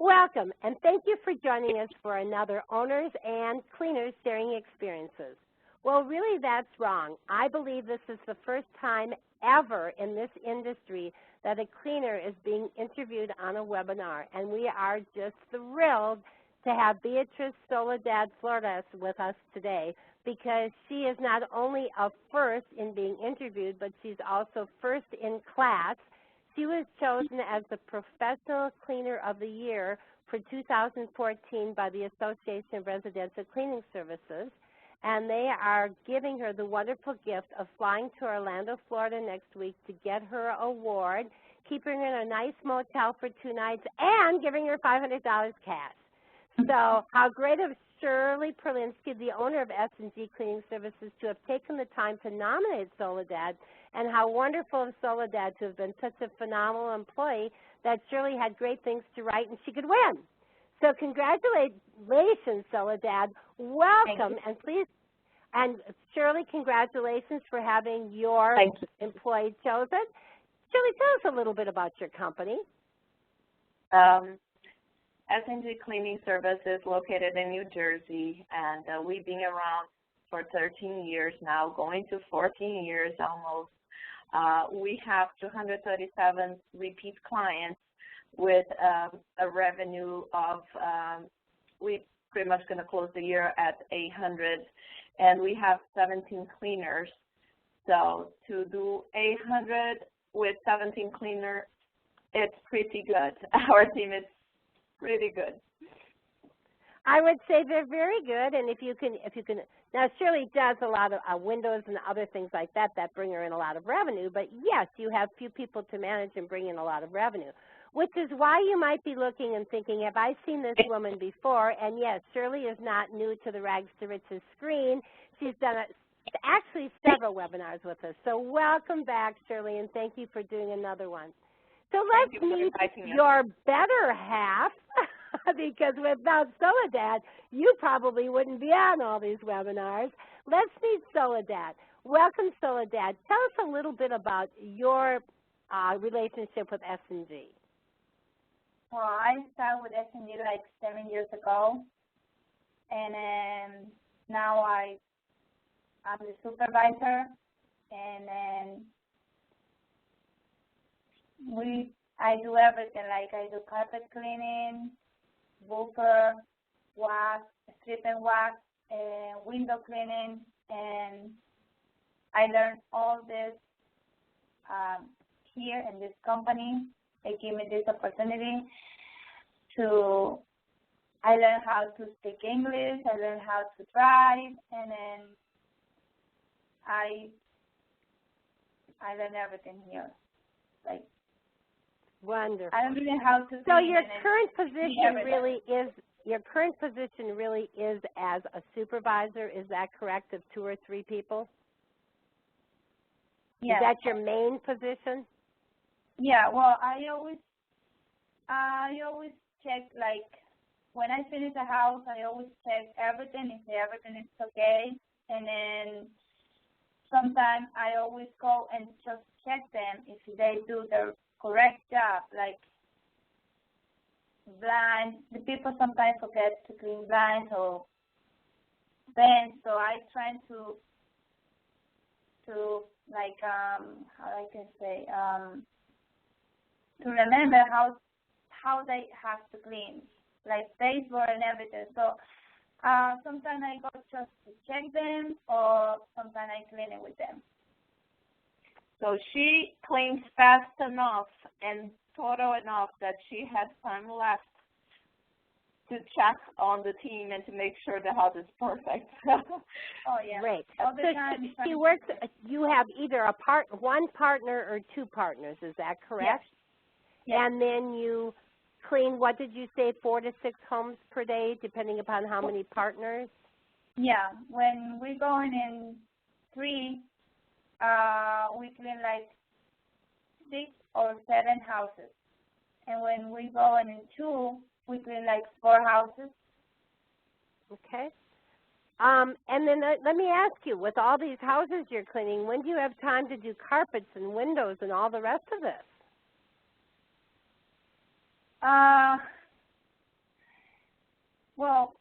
Welcome, and thank you for joining us for another Owners and Cleaners Sharing Experiences. Well, really, that's wrong. I believe this is the first time ever in this industry that a cleaner is being interviewed on a webinar, and we are just thrilled to have Beatrice Soledad Flores with us today, because she is not only a first in being interviewed, but she's also first in class. She was chosen as the Professional Cleaner of the Year for 2014 by the Association of Residential Cleaning Services, and they are giving her the wonderful gift of flying to Orlando, Florida next week to get her award, keeping her in a nice motel for 2 nights, and giving her $500 cash. So how great of Shirley Perlinsky, the owner of S&G Cleaning Services, to have taken the time to nominate Soledad, and how wonderful of Soledad to have been such a phenomenal employee that Shirley had great things to write and she could win. So congratulations, Soledad. Welcome, and please, and Shirley, congratulations for having your employee chosen. Shirley, tell us a little bit about your company. S&G Cleaning Services located in New Jersey, and we've been around for 13 years now, going to 14 years almost. We have 237 repeat clients with a revenue of, we pretty much going to close the year at 800, and we have 17 cleaners. So to do 800 with 17 cleaners, it's pretty good. Our team is pretty good. I would say they're very good, and if you can, now Shirley does a lot of windows and other things like that bring her in a lot of revenue, but yes, you have few people to manage and bring in a lot of revenue, which is why you might be looking and thinking, have I seen this woman before? And yes, Shirley is not new to the Rags to Riches screen. She's done actually several webinars with us. So welcome back, Shirley, and thank you for doing another one. So let's meet your better half, because without Soledad, you probably wouldn't be on all these webinars. Let's meet Soledad. Welcome, Soledad. Tell us a little bit about your relationship with S&G. Well, I started with S&G like 7 years ago, and now I'm the supervisor, and I do everything, like I do carpet cleaning, buffer, wax, strip and wax, window cleaning, and I learned all this here in this company. They give me this opportunity to, I learned how to speak English, I learned how to drive, and then I learned everything here. Like, wonderful. I don't even know how to. So your current position really is as a supervisor. Is that correct? Of 2 or 3 people? Yeah. Is that your main position? Yeah. Well, I always check, like when I finish a house, I always check everything if everything is okay, and then sometimes I always go and just check them if they do the correct job, like blinds. The people sometimes forget to clean blinds or vents, so I try to like how I can say to remember how they have to clean, like baseboard and everything. So sometimes I go just to check them, or sometimes I clean it with them. So she cleans fast enough and thorough enough that she has time left to check on the team and to make sure the house is perfect. Oh, yeah. Great. All the time. She works, you have either one partner or 2 partners, is that correct? Yes. And then you clean, what did you say, 4 to 6 homes per day, depending upon how many partners? Yeah. When we're going in 3, we clean like 6 or 7 houses. And when we go in 2, we clean like 4 houses. Okay. And then let me ask you, with all these houses you're cleaning, when do you have time to do carpets and windows and all the rest of this? well,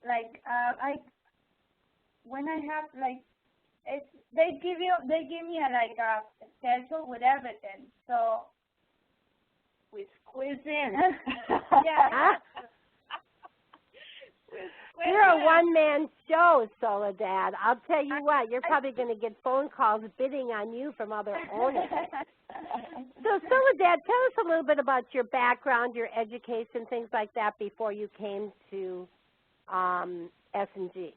like when I have like they give me like a schedule with everything, so we squeeze in. Yeah. You're a one-man show, Soledad. I'll tell you what, you're probably going to get phone calls bidding on you from other owners. So, Soledad, tell us a little bit about your background, your education, things like that before you came to S&G.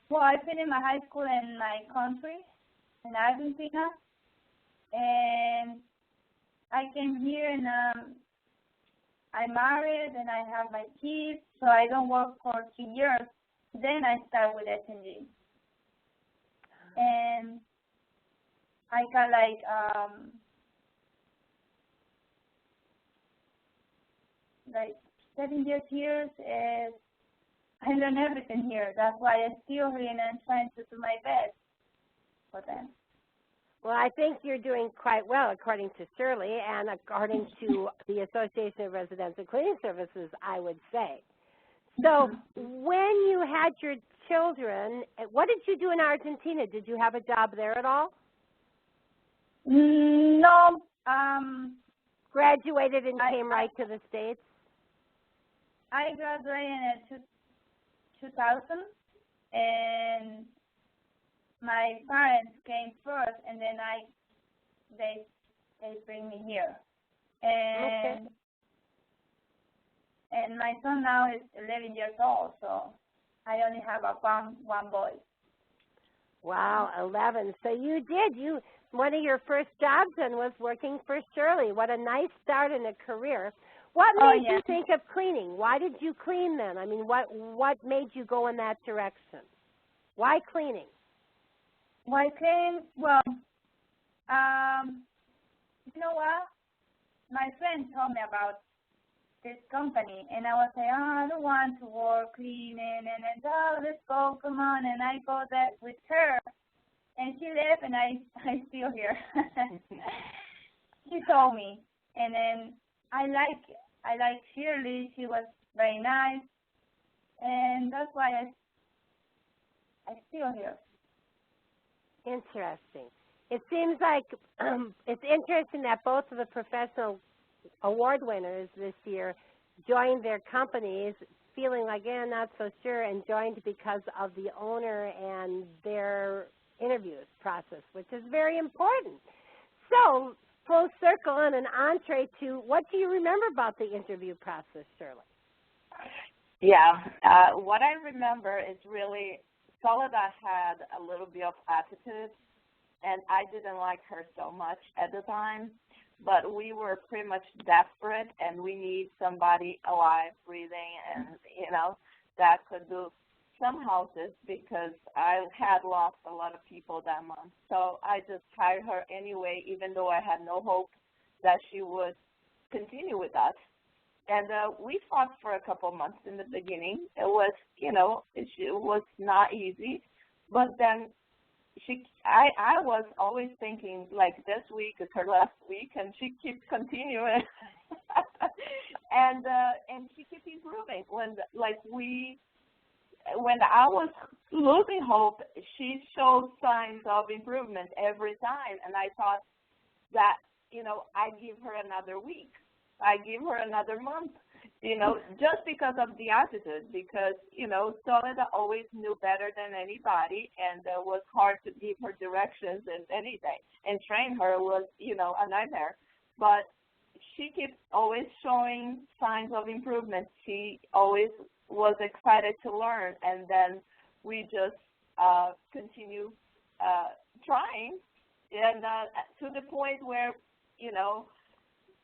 Well, I finished my high school in my country, in Argentina, and I came here and I married and I have my kids, so I don't work for 2 years. Then I start with S&G. And I got like 7 years here. I learned everything here. That's why I'm still here and I'm trying to do my best for them. Well, I think you're doing quite well, according to Shirley, and according to the Association of Residential Cleaning Services, I would say. So when you had your children, what did you do in Argentina? Did you have a job there at all? No. Graduated and came right to the States? I graduated in 2000, and my parents came first, and then they bring me here. And okay. And my son now is 11 years old, so I only have one boy. Wow, 11. So one of your first jobs then was working for Shirley. What a nice start in a career. What made you think of cleaning? Why did you clean then? I mean, what made you go in that direction? Why cleaning? Why cleaning? Well, you know what? My friend told me about this company, and I was like, I don't want to work cleaning, and then, let's go, come on, and I go there with her, and she left, and I'm still here. She told me, and then I like Shirley. She was very nice, and that's why I'm still here. Interesting. It seems like it's interesting that both of the professional award winners this year joined their companies feeling like, not so sure, and joined because of the owner and their interviews process, which is very important. So, full circle and an entree to what do you remember about the interview process, Shirley? Yeah, what I remember is really Soledad had a little bit of attitude, and I didn't like her so much at the time, but we were pretty much desperate, and we need somebody alive, breathing, and, that could do some houses because I had lost a lot of people that month. So I just hired her anyway, even though I had no hope that she would continue with us. And we fought for a couple months in the beginning. It was, it was not easy. But then I was always thinking, like, this week is her last week, and she keeps continuing. and she keeps improving. When I was losing hope, she showed signs of improvement every time. And I thought that, I give her another week. I give her another month, just because of the attitude, because, Soledad always knew better than anybody, and it was hard to give her directions and anything, and train her was, a nightmare. But she keeps always showing signs of improvement. She always was excited to learn, and then we just continue trying, and to the point where,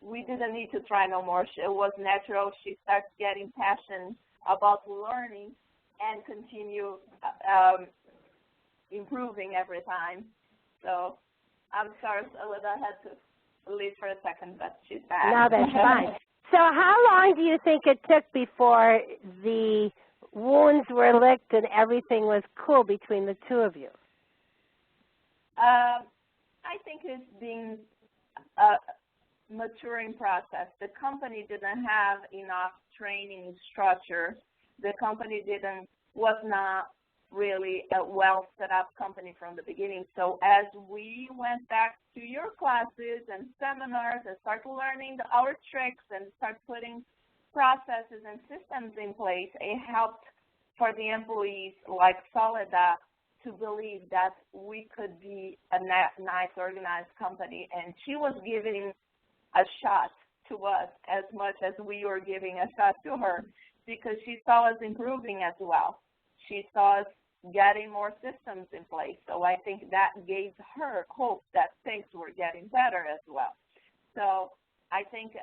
we didn't need to try no more. It was natural. She starts getting passion about learning and continue improving every time. So I'm sorry, Soledad had to leave for a second, but she's back. No, that's fine. So how long do you think it took before the wounds were licked and everything was cool between the two of you? I think it's been maturing process. The company didn't have enough training structure. The company was not really a well set up company from the beginning. So as we went back to your classes and seminars and started learning our tricks and start putting processes and systems in place, it helped for the employees like Soledad to believe that we could be a nice organized company. And she was giving a shot to us as much as we were giving a shot to her, because she saw us improving as well. She saw us getting more systems in place. So I think that gave her hope that things were getting better as well. So I think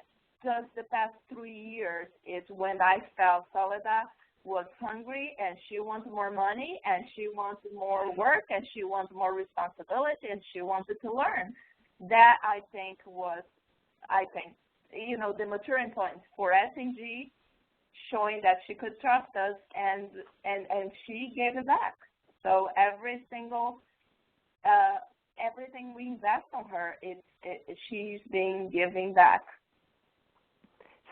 just the past 3 years is when I felt Soledad was hungry and she wants more money and she wants more work and she wants more responsibility and she wanted to learn. That I think was, the maturing point for S&G, showing that she could trust us, and she gave it back. So everything we invest on her, she's being giving back.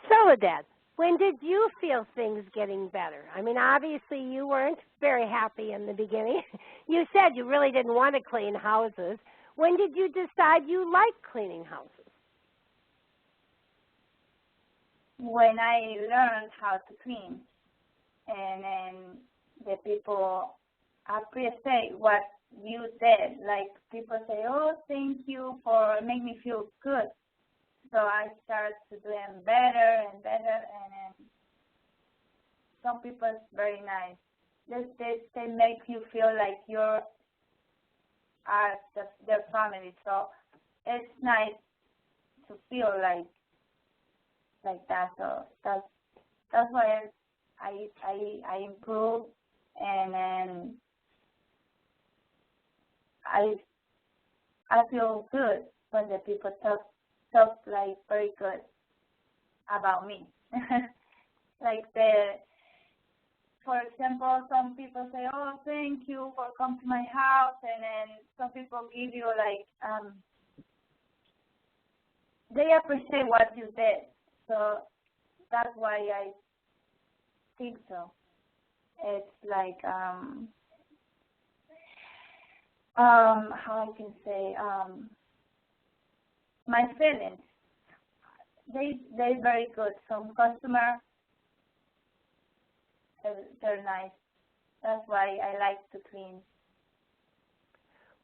Soledad, when did you feel things getting better? I mean, obviously you weren't very happy in the beginning. You said you really didn't want to clean houses. When did you decide you liked cleaning houses? When I learned how to clean, and then the people appreciate what you did. Like, people say, oh, thank you for making me feel good. So I started to do them better and better, and then some people are very nice. They make you feel like you're their family. So it's nice to feel like that. So that's why I improve, and then I feel good when the people talk like very good about me. Like for example, some people say, oh, thank you for coming to my house, and then some people give you like, they appreciate what you did. So that's why I think so. It's like, how I can say, my feelings, they're very good. Some customers, they're nice. That's why I like to clean.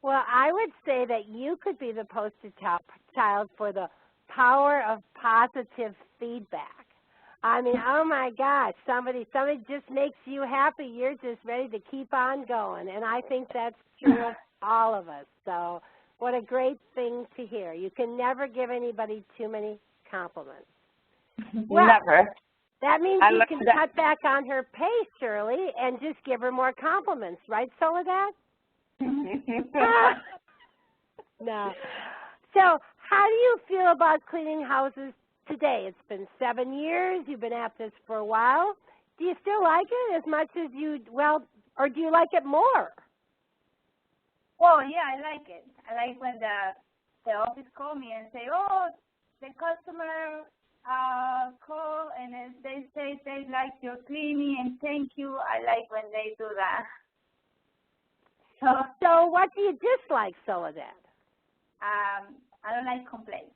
Well, I would say that you could be the poster child for the power of positive feedback. I mean, oh my gosh, somebody just makes you happy. You're just ready to keep on going. And I think that's true of all of us. So what a great thing to hear. You can never give anybody too many compliments. Well, never. That means you can cut back on her pace, Shirley, and just give her more compliments. Right, Soledad? No. So how do you feel about cleaning houses today? It's been 7 years. You've been at this for a while. Do you still like it as much as or do you like it more? Well, yeah, I like it. I like when the office call me and say, oh, the customer call, and they say they like your cleaning and thank you. I like when they do that. So what do you dislike, Soledad? I don't like complain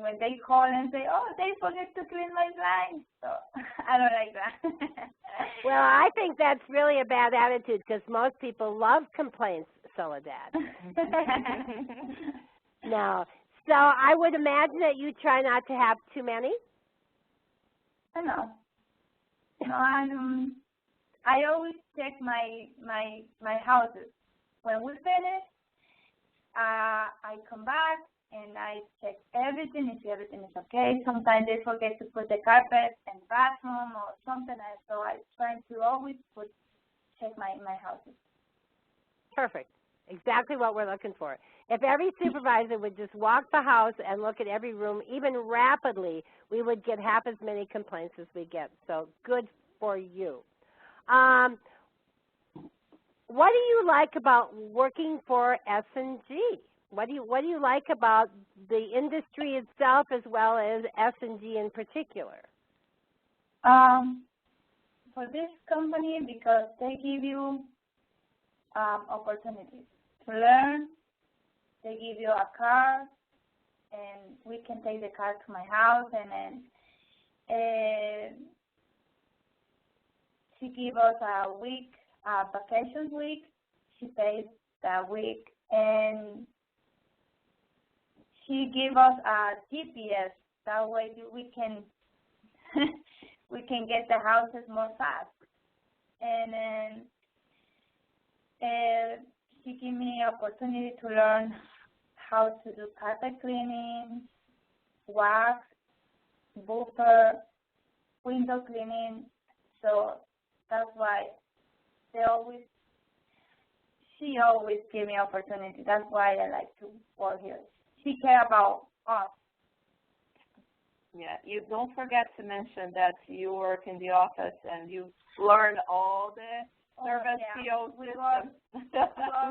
when they call and say, oh, they forget to clean my blinds. So I don't like that. Well, I think that's really a bad attitude, because most people love complaints, Soledad. No. So I would imagine that you try not to have too many? No, I always check my houses. When we finish, I come back and I check everything, if everything is okay. Sometimes they forget to put the carpet in the bathroom or something, so I try to always check my houses. Perfect. Exactly what we're looking for. If every supervisor would just walk the house and look at every room, even rapidly, we would get half as many complaints as we get. So good for you. What do you like about working for S&G? What do you like about the industry itself as well as S&G in particular? For this company, because they give you opportunities to learn. They give you a car, and we can take the car to my house, and then she gives us a week, a vacation week. She pays that week, and she gives us a GPS. That way we can we can get the houses more fast. And then she gave me opportunity to learn how to do carpet cleaning, wax, buffer, window cleaning. So that's why she always give me opportunity. That's why I like to work here. She care about us. Yeah, you don't forget to mention that you work in the office and you learn all the service field systems.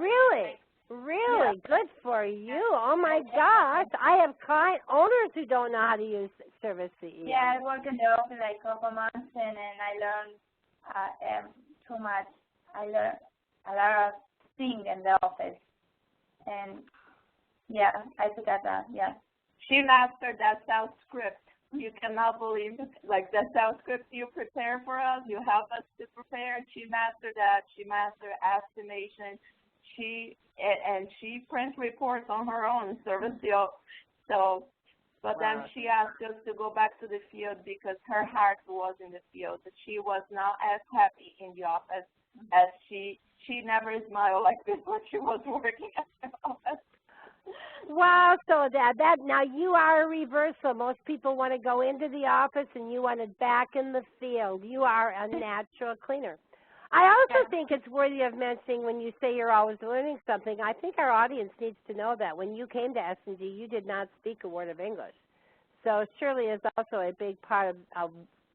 Really? Really? Yeah. Good for you. Oh, my gosh. I have client owners who don't know how to use Service CEO. Yeah, I work in the office like a couple months, and then I learned too much. I learned a lot of things in the office. And, yeah, I forgot that, yeah. She mastered that sales script. You cannot believe it. Like the sales script you prepare for us, you help us to prepare. She mastered that. She mastered estimation. She prints reports on her own service field. So, but then she asked us to go back to the field because her heart was in the field. But she was not as happy in the office as she never smiled like this when she was working at the office. Wow, Soledad, now you are a reversal. Most people want to go into the office and you want it back in the field. You are a natural cleaner. I also think it's worthy of mentioning when you say you're always learning something. I think our audience needs to know that when you came to S&G, you did not speak a word of English. So Shirley is also a big part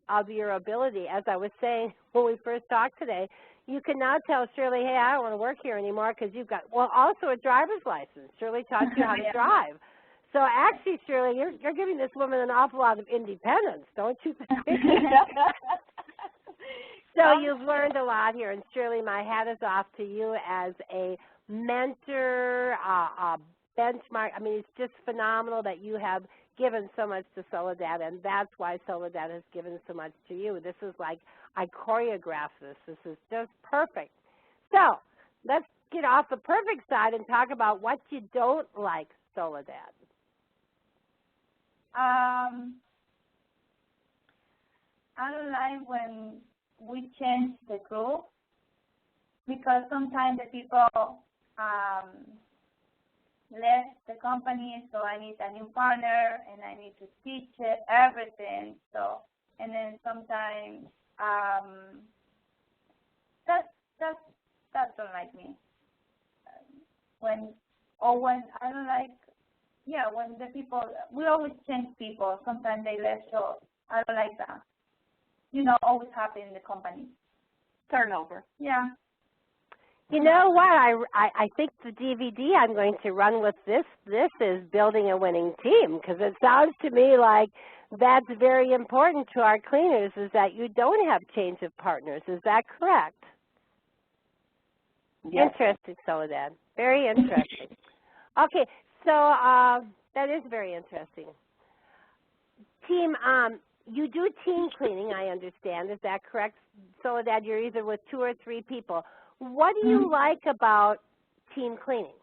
of your ability. As I was saying when we first talked today, you can now tell Shirley, hey, I don't want to work here anymore because you've got, well, also a driver's license. Shirley taught you how to drive. So actually, Shirley, you're giving this woman an awful lot of independence, don't you think? So you've learned a lot here, and Shirley, my hat is off to you as a mentor, a benchmark. I mean, it's just phenomenal that you have given so much to Soledad, and that's why Soledad has given so much to you. This is like, I choreographed this. This is just perfect. So let's get off the perfect side and talk about what you don't like, Soledad. I don't like when we change the group because sometimes the people left the company, so I need a new partner and I need to teach everything. So, and then sometimes that don't like me. When I don't like, when the people, we always change people. Sometimes they left, so I don't like that. Always happen in the company. Turnover. Yeah. You know what? I think the DVD I'm going to run with this is building a winning team, because it sounds to me like that's very important to our cleaners, is that you don't have change of partners. Is that correct? Yes. Interesting, Soledad. Very interesting. Okay, so that is very interesting. Team, you do team cleaning, I understand. Is that correct, Soledad? You're either with 2 or 3 people. What do you like about team cleaning?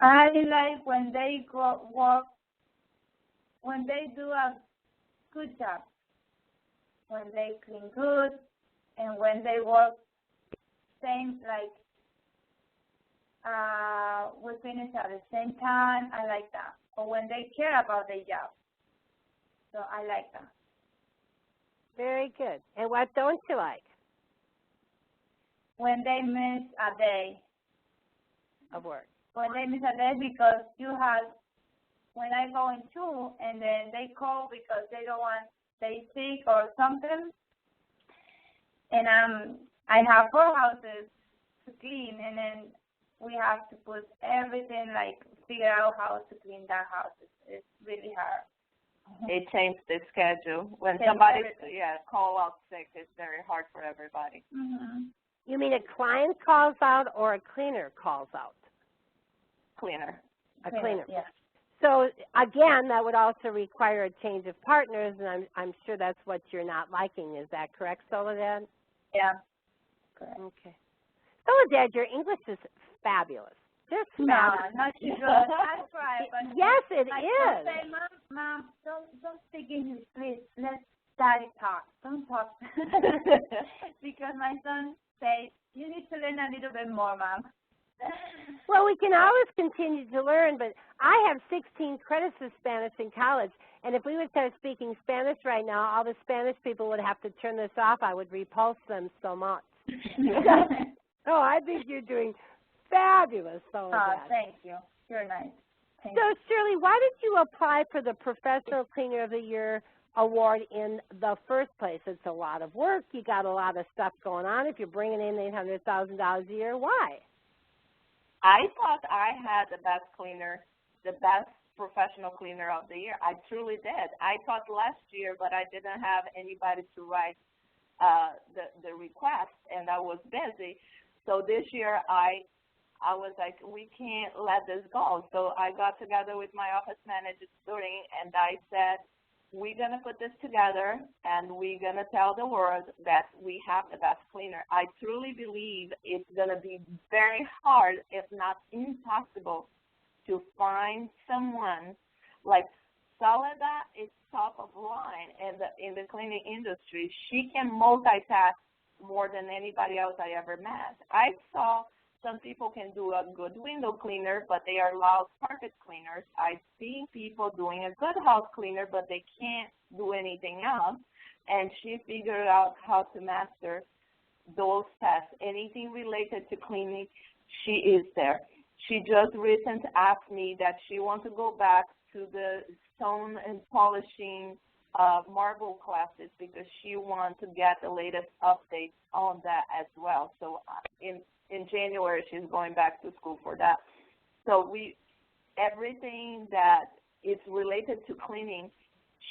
I like when they go work, when they do a good job, when they clean good, and when they work same, like we finish at the same time. I like that. Or when they care about their job. So I like that. Very good. And what don't you like? When they miss a day of work. When they miss a day because when I go in 2 and then they call because they sick or something, and I have 4 houses to clean, and then we have to put everything, like figure out how to clean that house. It's really hard. It changed the schedule. When somebody call out sick, it's very hard for everybody. Mm-hmm. You mean a client calls out or a cleaner calls out? Cleaner. A cleaner. Yes. So again, that would also require a change of partners, and I'm sure that's what you're not liking. Is that correct, Soledad? Yeah. Correct. Okay. Soledad, your English is fabulous. Just fabulous. No, not too good. I try, but yes, it I is. say, Mom, don't speak English, please. Let Daddy talk. Don't talk. Because my son says, you need to learn a little bit more, Mom. Well, we can always continue to learn, but I have 16 credits of Spanish in college, and if we would start speaking Spanish right now, all the Spanish people would have to turn this off. I would repulse them so much. Oh, I think you're doing fabulous, Soledad. Thank you. You're nice. Thank So, you. Shirley, why did you apply for the Professional Cleaner of the Year award in the first place? It's a lot of work. You got a lot of stuff going on. If you're bringing in $800,000 a year, why? I thought I had the best cleaner, the best professional cleaner of the year. I truly did. I thought last year, but I didn't have anybody to write the request, and I was busy. So this year I was like, we can't let this go. So I got together with my office manager, and I said, we're going to put this together, and we're going to tell the world that we have the best cleaner. I truly believe it's going to be very hard, if not impossible, to find someone like Soledad is top of line in the cleaning industry. She can multitask more than anybody else I ever met. I saw some people can do a good window cleaner, but they are lousy carpet cleaners. I've seen people doing a good house cleaner, but they can't do anything else. And she figured out how to master those tests. Anything related to cleaning, she is there. She just recently asked me that she wants to go back to the stone and polishing marble classes because she wants to get the latest updates on that as well. So in January, she's going back to school for that. So everything that is related to cleaning,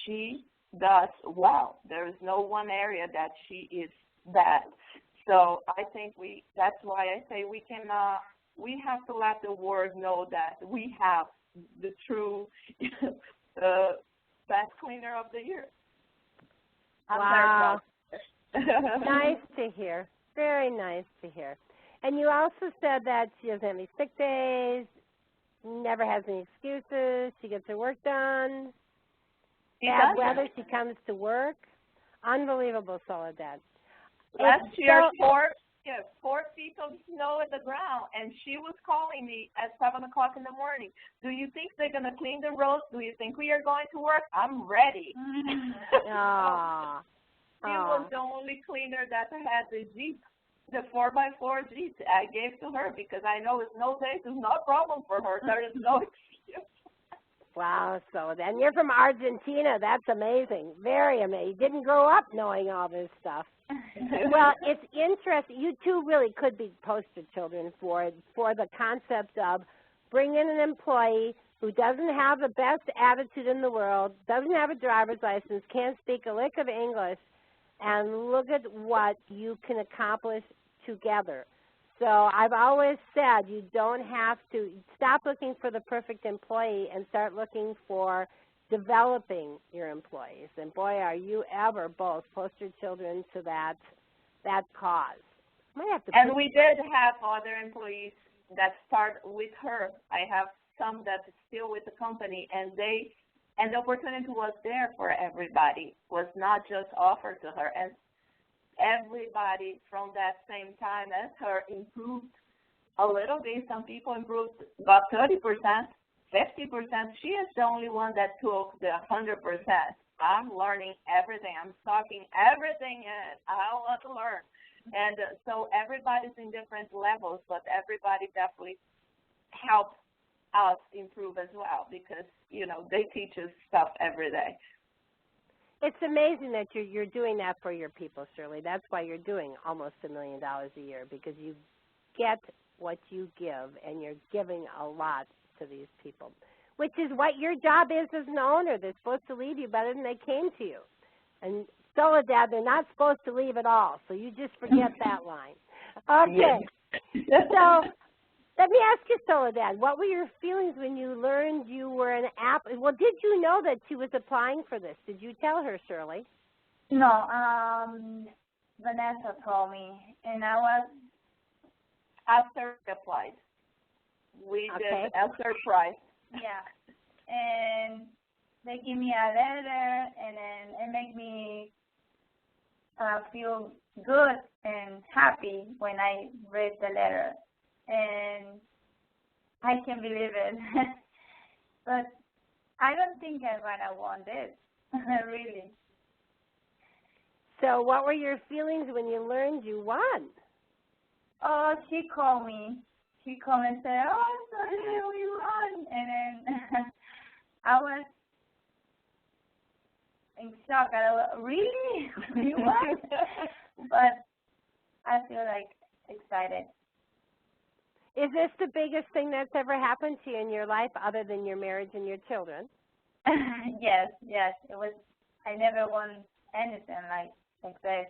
she does well. There is no one area that she is bad. So I think that's why I say we have to let the world know that we have the true best cleaner of the year. Wow. Nice to hear. Very nice to hear. And you also said that she doesn't have any sick days, never has any excuses, she gets her work done. Bad weather, she comes to work. Unbelievable, Soledad. Last year, 4 feet of snow in the ground, and she was calling me at 7 o'clock in the morning. Do you think they're going to clean the roads? Do you think we are going to work? I'm ready. She was the only cleaner that had the Jeep, the 4x4 Jeep. I gave to her because I know snow days is not a problem for her. There is no excuse. Wow, Soledad. And you're from Argentina. That's amazing. Very amazing. You didn't grow up knowing all this stuff. Well, it's interesting. You two really could be poster children for the concept of bring in an employee who doesn't have the best attitude in the world, doesn't have a driver's license, can't speak a lick of English, and look at what you can accomplish together. So I've always said you don't have to stop looking for the perfect employee and start looking for developing your employees. And boy, are you ever both poster children to that cause. And we did have other employees that start with her. I have some that are still with the company, and the opportunity was there for everybody. Was not just offered to her. And everybody from that same time as her improved a little bit. Some people improved about 30%, 50%. She is the only one that took the 100%. I'm learning everything. I'm sucking everything in. I want to learn. And so everybody's in different levels, but everybody definitely helps us improve as well because, they teach us stuff every day. It's amazing that you're doing that for your people, Shirley. That's why you're doing almost $1 million a year, because you get what you give, and you're giving a lot to these people, which is what your job is as an owner. They're supposed to leave you better than they came to you. And Soledad, they're not supposed to leave at all, so you just forget that line. Okay. So let me ask you, Soledad, what were your feelings when you learned you were an Well, did you know that she was applying for this? Did you tell her, Shirley? No, Vanessa told me, and I was After we applied, we did a surprise. Yeah, and they give me a letter, and then it made me feel good and happy when I read the letter, and I can't believe it. But I don't think I'm gonna want this, really. So what were your feelings when you learned you won? Oh, she called me. She called and said, "Oh, sorry, we won." And then I was in shock. I was, really? We won? But I feel like excited. Is this the biggest thing that's ever happened to you in your life other than your marriage and your children? Yes. It was. I never won anything like this.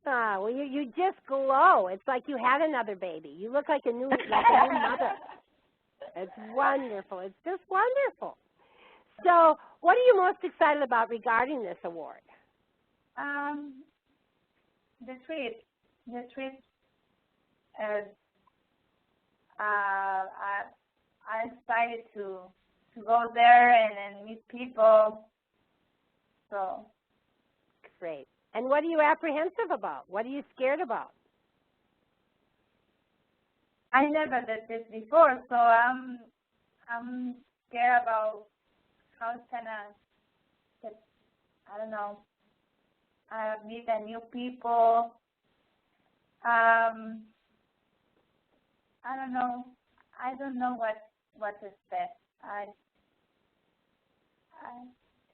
Ah, well, you just glow. It's like you had another baby. You look like a new mother. It's wonderful. It's just wonderful. So, what are you most excited about regarding this award? The trip. I'm excited to go there and then meet people. So. Great. And what are you apprehensive about? What are you scared about? I never did this before, so I'm scared about how it's gonna get, I don't know, meet the new people. I don't know. I don't know what to expect.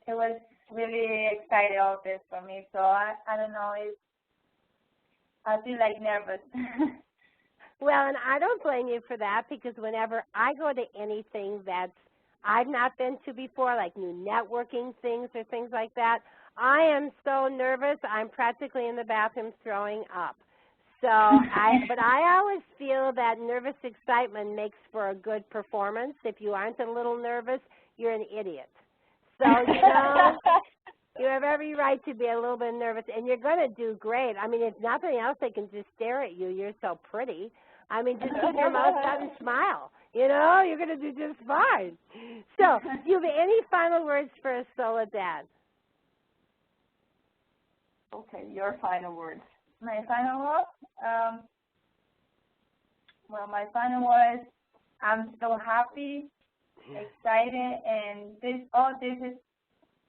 It was really exciting all this for me, so I don't know. I feel like nervous. Well, and I don't blame you for that, because whenever I go to anything that I've not been to before, like new networking things or things like that, I am so nervous, I'm practically in the bathroom throwing up. So, but I always feel that nervous excitement makes for a good performance. If you aren't a little nervous, you're an idiot. So, you have every right to be a little bit nervous, and you're going to do great. I mean, if nothing else, they can just stare at you. You're so pretty. I mean, just keep your mouth shut and smile. You're going to do just fine. So, do you have any final words for us, Soledad? Okay, your final words. My final word? Well, my final word is I'm so happy, excited, and this is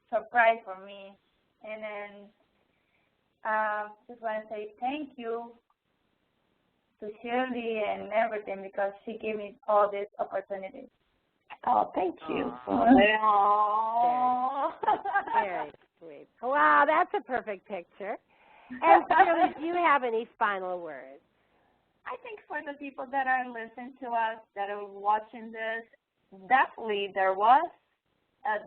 surprise for me. And then just want to say thank you to Shirley and everything, because she gave me all these opportunities. Oh, thank you. Very sweet. Wow, that's a perfect picture. And Shirley, do you have any final words? I think for the people that are listening to us, that are watching this, definitely there was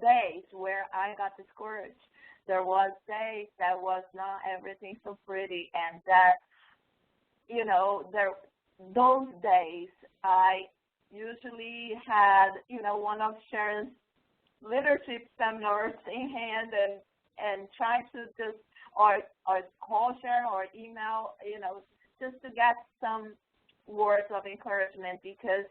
days where I got discouraged. There was days that was not everything so pretty, and that, those days I usually had, one of Sharon's leadership seminars in hand and try to just, or call Sharon or email, just to get some words of encouragement, because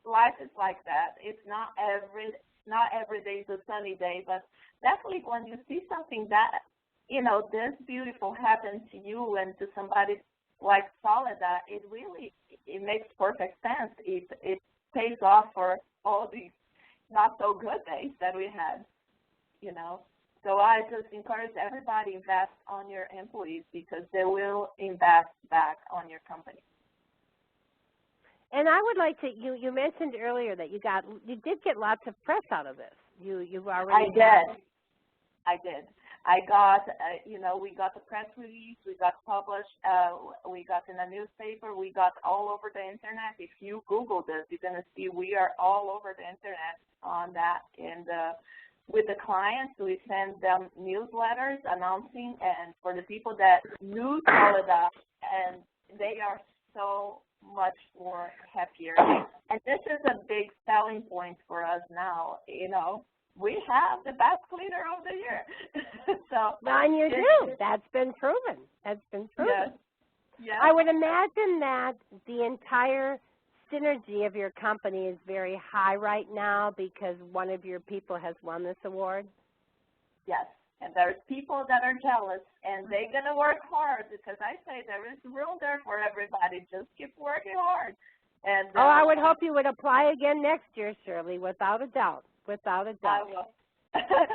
life is like that. It's not every day is a sunny day, but definitely when you see something that, this beautiful happen to you and to somebody like Soledad, it makes perfect sense. It pays off for all these not so good days that we had, So I just encourage everybody invest on your employees, because they will invest back on your company. And I would like to, you mentioned earlier that you did get lots of press out of this. You've already I did. I got, we got the press release, we got published, we got in a newspaper, we got all over the internet. If you Google this, you're going to see we are all over the internet on that. And with the clients, we send them newsletters announcing, and for the people that knew Soledad, and they are so much more happier. And this is a big selling point for us now, We have the best cleaner of the year. So, and you do. That's been proven. Yes. Yes. I would imagine that the entire synergy of your company is very high right now because one of your people has won this award. Yes. And there's people that are jealous, and they're going to work hard because I say there is room there for everybody. Just keep working hard. And I would hope you would apply again next year, Shirley, without a doubt. Without a doubt. I will.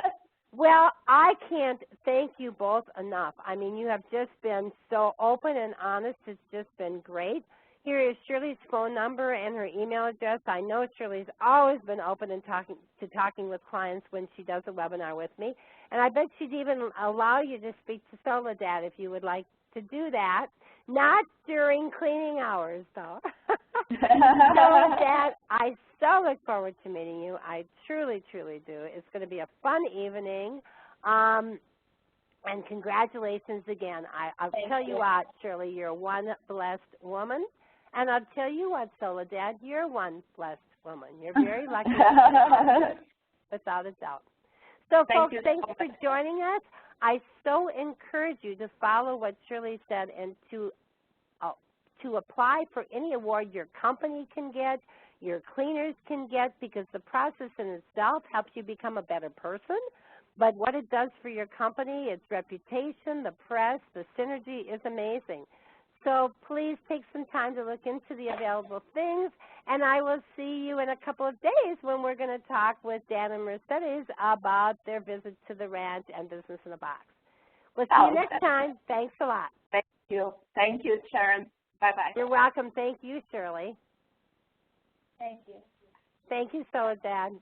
Well, I can't thank you both enough. I mean, you have just been so open and honest. It's just been great. Here is Shirley's phone number and her email address. I know Shirley's always been open and talking with clients when she does a webinar with me. And I bet she'd even allow you to speak to Soledad if you would like to do that. Not during cleaning hours, though. Soledad, I so look forward to meeting you. I truly, truly do. It's going to be a fun evening. And congratulations again. I'll tell you what, Shirley, you're one blessed woman. And I'll tell you what, Soledad, you're one blessed woman. You're very lucky, without a doubt. So, folks, thanks for joining us. I so encourage you to follow what Shirley said and to apply for any award your company can get, your cleaners can get, because the process in itself helps you become a better person. But what it does for your company, its reputation, the press, the synergy is amazing. So please take some time to look into the available things, and I will see you in a couple of days when we're going to talk with Dan and Mercedes about their visit to the ranch and Business in a Box. We'll see you next time. Thanks a lot. Thank you. Thank you, Sharon. Bye-bye. You're welcome. Thank you, Shirley. Thank you. Thank you, Soledad.